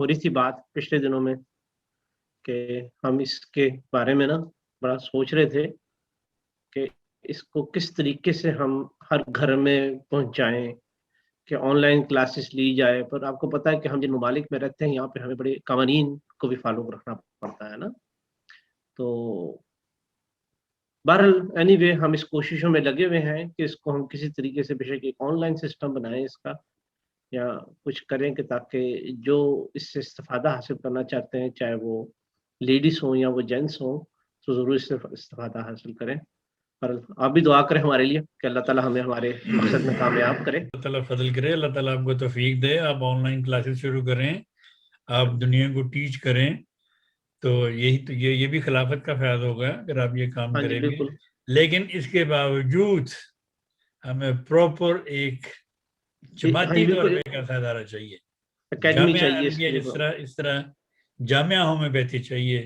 ہو رہی تھی بات پچھلے دنوں میں کہ ہم اس کے بارے میں نا بڑا سوچ رہے تھے کہ اس کو کس طریقے سے ہم ہر گھر میں پہنچائیں کہ آن لائن کلاسز لی جائے. پر آپ کو پتا ہے کہ ہم جن ممالک میں رہتے ہیں یہاں پہ ہمیں بڑے قوانین کو بھی فالو رکھنا پڑتا ہے نا. تو بہرحال اینی وے ہم اس کوششوں میں لگے ہوئے ہیں کہ اس کو ہم کسی طریقے سے بے شک ایک آن لائن سسٹم بنائیں اس کا یا کچھ کریں کہ تاکہ جو اس سے استفادہ حاصل کرنا چاہتے ہیں چاہے وہ لیڈیز ہوں یا وہ جینٹس ہوں تو ضرور اس سے استفادہ حاصل کریں. پر آپ بھی دعا کریں ہمارے لیے کہ اللہ تعالیٰ ہمیں ہمارے مقصد میں کامیاب کرے. اللہ تعالیٰ فضل کرے, اللہ تعالیٰ آپ کو توفیق دے, آپ آن لائن کلاسز شروع کریں, آپ دنیا کو ٹیچ کریں. تو یہی تو یہ بھی خلافت کا فائدہ ہوگا اگر آپ یہ کام ہاں جی کریں گے. بالکل. لیکن اس کے باوجود ہمیں پراپر ایک جماعتی طور پہ ایک ادارہ چاہیے, اکیڈمی جامعہ چاہیے اس کے عربیہ لیے. اس طرح جامعہ میں بیٹھی چاہیے,